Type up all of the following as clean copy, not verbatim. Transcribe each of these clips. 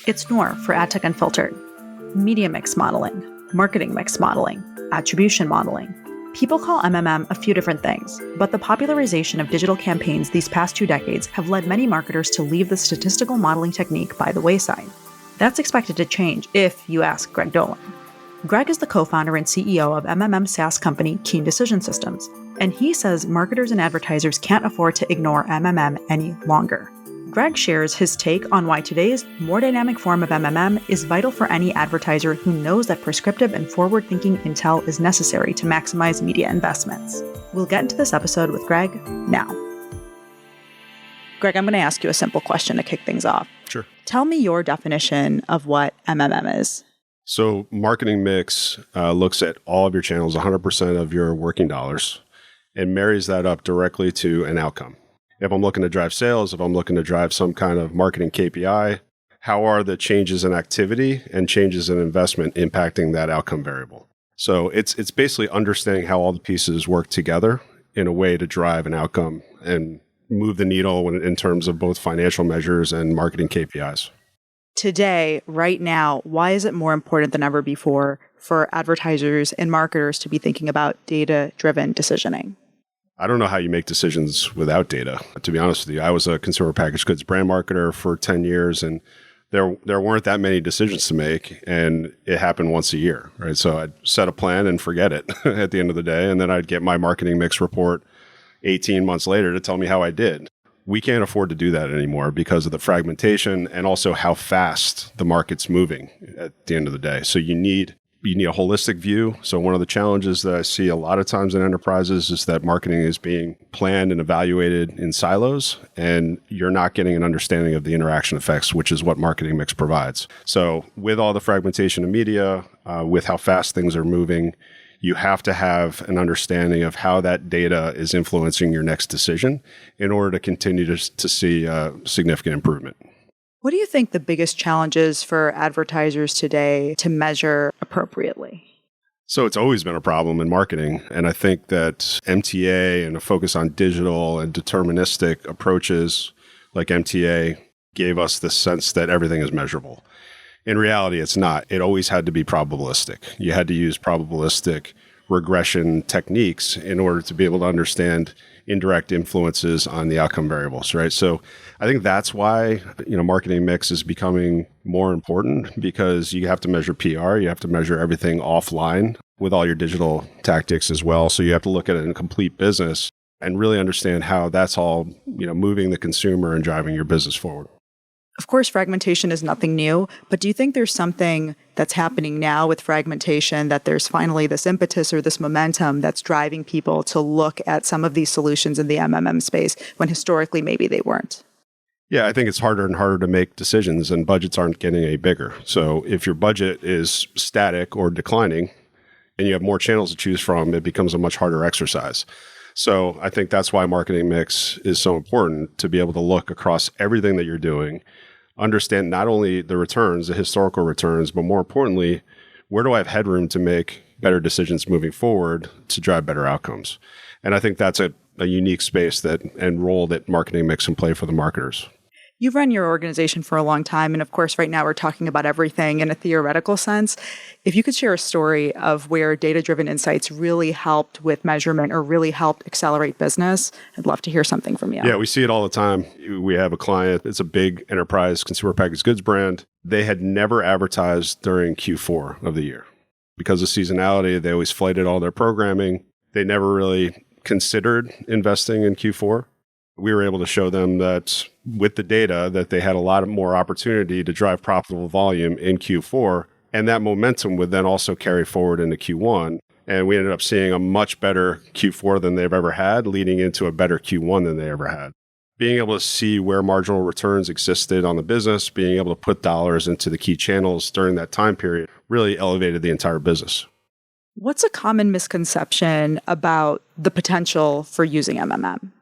It's Noor for AdTech Unfiltered. Media mix modeling, marketing mix modeling, attribution modeling. People call MMM a few different things, but the popularization of digital campaigns these past 2 decades have led many marketers to leave the statistical modeling technique by the wayside. That's expected to change if you ask Greg Dolan. Greg is the co-founder and CEO of MMM SaaS company Keen Decision Systems, and he says marketers and advertisers can't afford to ignore MMM any longer. Greg shares his take on why today's more dynamic form of MMM is vital for any advertiser who knows that prescriptive and forward-thinking intel is necessary to maximize media investments. We'll get into this episode with Greg now. Greg, I'm going to ask you a simple question to kick things off. Sure. Tell me your definition of what MMM is. So marketing mix looks at all of your channels, 100% of your working dollars, and marries that up directly to an outcome. If I'm looking to drive sales, if I'm looking to drive some kind of marketing KPI, how are the changes in activity and changes in investment impacting that outcome variable? So it's basically understanding how all the pieces work together in a way to drive an outcome and move the needle in terms of both financial measures and marketing KPIs. Today, right now, why is it more important than ever before for advertisers and marketers to be thinking about data-driven decisioning? I don't know how you make decisions without data. To be honest with you, I was a consumer packaged goods brand marketer for 10 years, and there weren't that many decisions to make, and it happened once a year, right? So I'd set a plan and forget it at the end of the day, and then I'd get my marketing mix report 18 months later to tell me how I did. We can't afford to do that anymore because of the fragmentation and also how fast the market's moving at the end of the day. So you need a holistic view. So one of the challenges that I see a lot of times in enterprises is that marketing is being planned and evaluated in silos, and you're not getting an understanding of the interaction effects, which is what marketing mix provides. So with all the fragmentation of media, with how fast things are moving, you have to have an understanding of how that data is influencing your next decision in order to continue to see significant improvement. What do you think the biggest challenges for advertisers today to measure appropriately? So it's always been a problem in marketing. And I think that MTA and a focus on digital and deterministic approaches like MTA gave us the sense that everything is measurable. In reality, it's not. It always had to be probabilistic. You had to use probabilistic regression techniques in order to be able to understand indirect influences on the outcome variables, right? So I think that's why, marketing mix is becoming more important because you have to measure PR, you have to measure everything offline with all your digital tactics as well. So you have to look at it in a complete business and really understand how that's all, moving the consumer and driving your business forward. Of course, fragmentation is nothing new, but do you think there's something that's happening now with fragmentation, that there's finally this impetus or this momentum that's driving people to look at some of these solutions in the MMM space when historically maybe they weren't? Yeah, I think it's harder and harder to make decisions, and budgets aren't getting any bigger. So if your budget is static or declining and you have more channels to choose from, it becomes a much harder exercise. So I think that's why marketing mix is so important, to be able to look across everything that you're doing, understand not only the returns, the historical returns, but more importantly, where do I have headroom to make better decisions moving forward to drive better outcomes? And I think that's a unique space and role that marketing mix can play for the marketers. You've run your organization for a long time. And of course, right now we're talking about everything in a theoretical sense. If you could share a story of where data-driven insights really helped with measurement or really helped accelerate business, I'd love to hear something from you. Yeah, we see it all the time. We have a client, it's a big enterprise consumer packaged goods brand. They had never advertised during Q4 of the year. Because of seasonality, they always flighted all their programming. They never really considered investing in Q4. We were able to show them that with the data that they had a lot more opportunity to drive profitable volume in Q4. And that momentum would then also carry forward into Q1. And we ended up seeing a much better Q4 than they've ever had, leading into a better Q1 than they ever had. Being able to see where marginal returns existed on the business, being able to put dollars into the key channels during that time period really elevated the entire business. What's a common misconception about the potential for using MMM?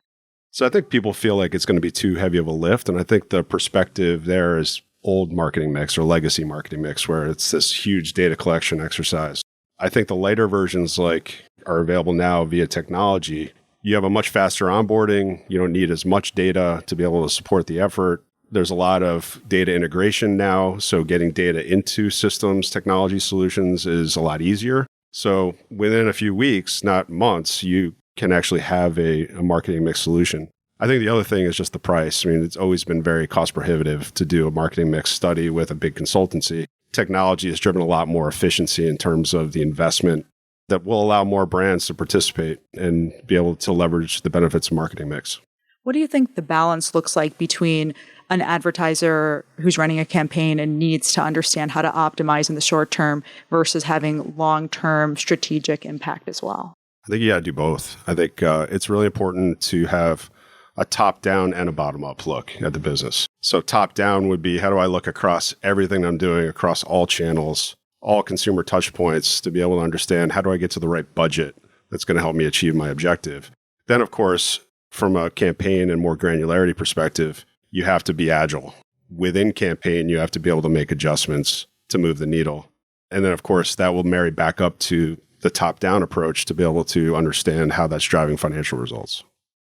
So I think people feel like it's going to be too heavy of a lift. And I think the perspective there is old marketing mix or legacy marketing mix, where it's this huge data collection exercise. I think the lighter versions are available now via technology You have a much faster onboarding. You don't need as much data to be able to support the effort. There's a lot of data integration now. So getting data into systems, technology solutions is a lot easier. So within a few weeks, not months, you can actually have a marketing mix solution. I think the other thing is just the price. I mean, it's always been very cost prohibitive to do a marketing mix study with a big consultancy. Technology has driven a lot more efficiency in terms of the investment that will allow more brands to participate and be able to leverage the benefits of marketing mix. What do you think the balance looks like between an advertiser who's running a campaign and needs to understand how to optimize in the short term versus having long-term strategic impact as well? I think you got to do both. I think it's really important to have a top-down and a bottom-up look at the business. So top-down would be, how do I look across everything I'm doing across all channels, all consumer touch points, to be able to understand how do I get to the right budget that's going to help me achieve my objective. Then, of course, from a campaign and more granularity perspective, you have to be agile. Within campaign, you have to be able to make adjustments to move the needle. And then, of course, that will marry back up to the top-down approach to be able to understand how that's driving financial results.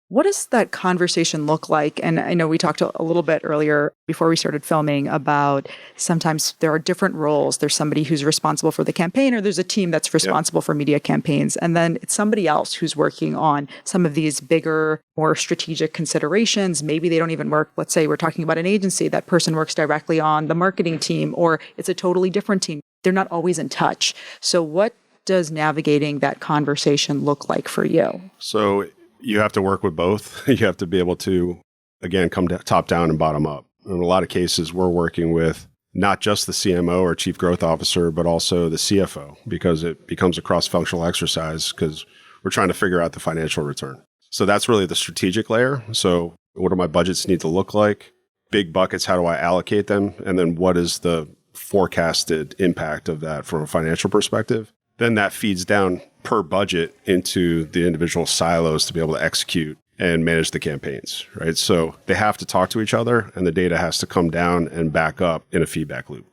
What does that conversation look like? And I know we talked a little bit earlier before we started filming about sometimes there are different roles. There's somebody who's responsible for the campaign, or there's a team that's responsible for media campaigns. And then it's somebody else who's working on some of these bigger, more strategic considerations. Maybe they don't even work. Let's say we're talking about an agency. That person works directly on the marketing team, or it's a totally different team. They're not always in touch. So what does navigating that conversation look like for you? So you have to work with both. You have to be able to, again, come top down and bottom up. In a lot of cases, we're working with not just the CMO or chief growth officer, but also the CFO, because it becomes a cross-functional exercise because we're trying to figure out the financial return. So that's really the strategic layer. So what do my budgets need to look like? Big buckets, how do I allocate them? And then what is the forecasted impact of that from a financial perspective? Then that feeds down per budget into the individual silos to be able to execute and manage the campaigns, right? So they have to talk to each other, and the data has to come down and back up in a feedback loop.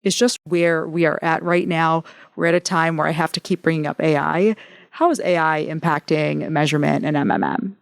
It's just where we are at right now. We're at a time where I have to keep bringing up AI. How is AI impacting measurement and MMM?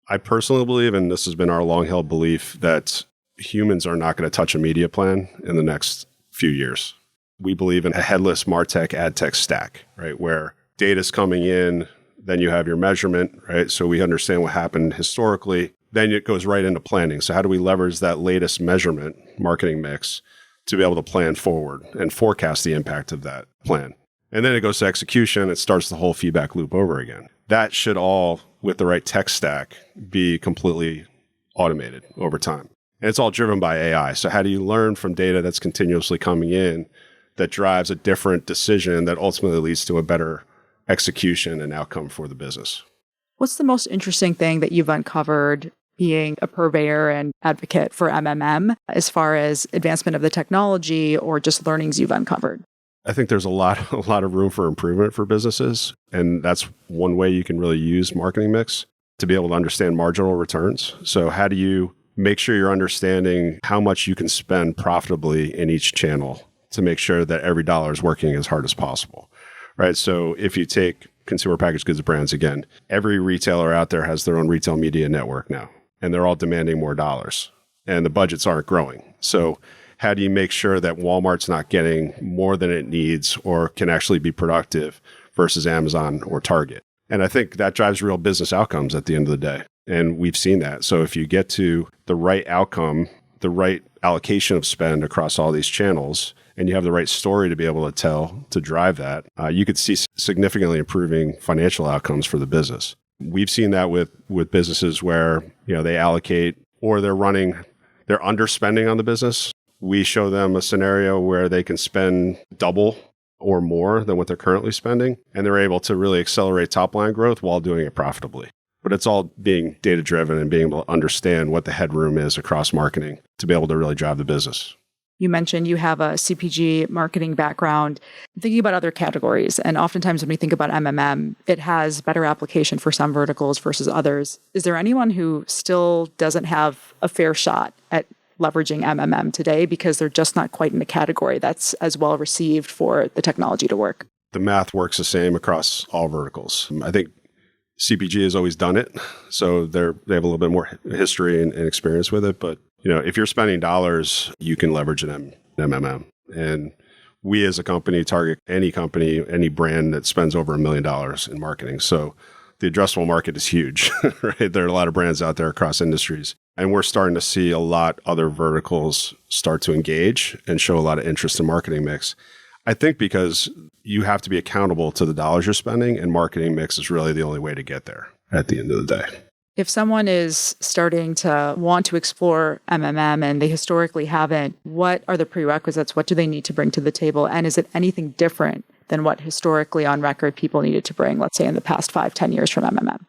I personally believe, and this has been our long-held belief, that humans are not going to touch a media plan in the next few years. We believe in a headless MarTech ad tech stack, right? Where data's coming in, then you have your measurement, right? So we understand what happened historically. Then it goes right into planning. So how do we leverage that latest measurement, marketing mix, to be able to plan forward and forecast the impact of that plan? And then it goes to execution. It starts the whole feedback loop over again. That should all, with the right tech stack, be completely automated over time. And it's all driven by AI. So how do you learn from data that's continuously coming in that drives a different decision that ultimately leads to a better execution and outcome for the business? What's the most interesting thing that you've uncovered being a purveyor and advocate for MMM as far as advancement of the technology or just learnings you've uncovered? I think there's a lot of room for improvement for businesses. And that's one way you can really use marketing mix to be able to understand marginal returns. So how do you make sure you're understanding how much you can spend profitably in each channel to make sure that every dollar is working as hard as possible, right? So if you take consumer packaged goods brands again, every retailer out there has their own retail media network now, and they're all demanding more dollars, and the budgets aren't growing. So how do you make sure that Walmart's not getting more than it needs or can actually be productive versus Amazon or Target? And I think that drives real business outcomes at the end of the day. And we've seen that. So if you get to the right outcome, the right allocation of spend across all these channels, and you have the right story to be able to tell to drive that, you could see significantly improving financial outcomes for the business. We've seen that with businesses where they allocate or they're underspending on the business. We show them a scenario where they can spend double or more than what they're currently spending, and they're able to really accelerate top line growth while doing it profitably. But it's all being data driven and being able to understand what the headroom is across marketing to be able to really drive the business. You mentioned you have a CPG marketing background. I'm thinking about other categories, and oftentimes when we think about MMM, it has better application for some verticals versus others. Is there anyone who still doesn't have a fair shot at leveraging MMM today because they're just not quite in a category that's as well received for the technology to work? The math works the same across all verticals. I think CPG has always done it, so they have a little bit more history and experience with it. But if you're spending dollars, you can leverage an MMM. And we as a company target any company, any brand that spends over $1 million in marketing. So the addressable market is huge, right? There are a lot of brands out there across industries. And we're starting to see a lot other verticals start to engage and show a lot of interest in marketing mix. I think because you have to be accountable to the dollars you're spending, and marketing mix is really the only way to get there at the end of the day. If someone is starting to want to explore MMM and they historically haven't, what are the prerequisites? What do they need to bring to the table? And is it anything different than what historically on record people needed to bring, let's say in the past 5-10 years from MMM?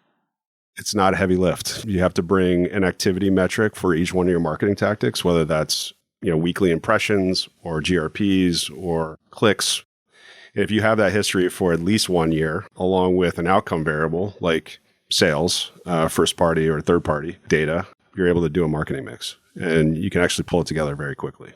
It's not a heavy lift. You have to bring an activity metric for each one of your marketing tactics, whether that's weekly impressions or GRPs or clicks. If you have that history for at least 1 year, along with an outcome variable like sales, first party or third party data, you're able to do a marketing mix. And you can actually pull it together very quickly.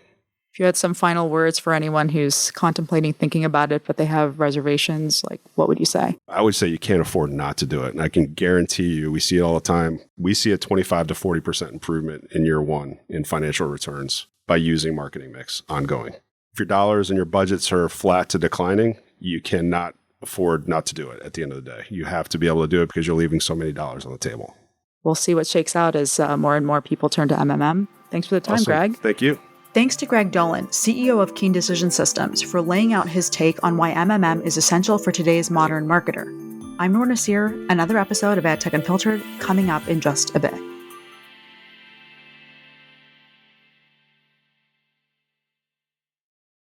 If you had some final words for anyone who's contemplating thinking about it, but they have reservations, what would you say? I would say you can't afford not to do it. And I can guarantee you, we see it all the time. We see a 25 to 40% improvement in year one in financial returns by using marketing mix ongoing. If your dollars and your budgets are flat to declining, you cannot afford not to do it at the end of the day. You have to be able to do it because you're leaving so many dollars on the table. We'll see what shakes out as more and more people turn to MMM. Thanks for the time, Awesome. Greg. Thank you. Thanks to Greg Dolan, CEO of Keen Decision Systems, for laying out his take on why MMM is essential for today's modern marketer. I'm Noor Naseer, another episode of AdTech Unfiltered coming up in just a bit.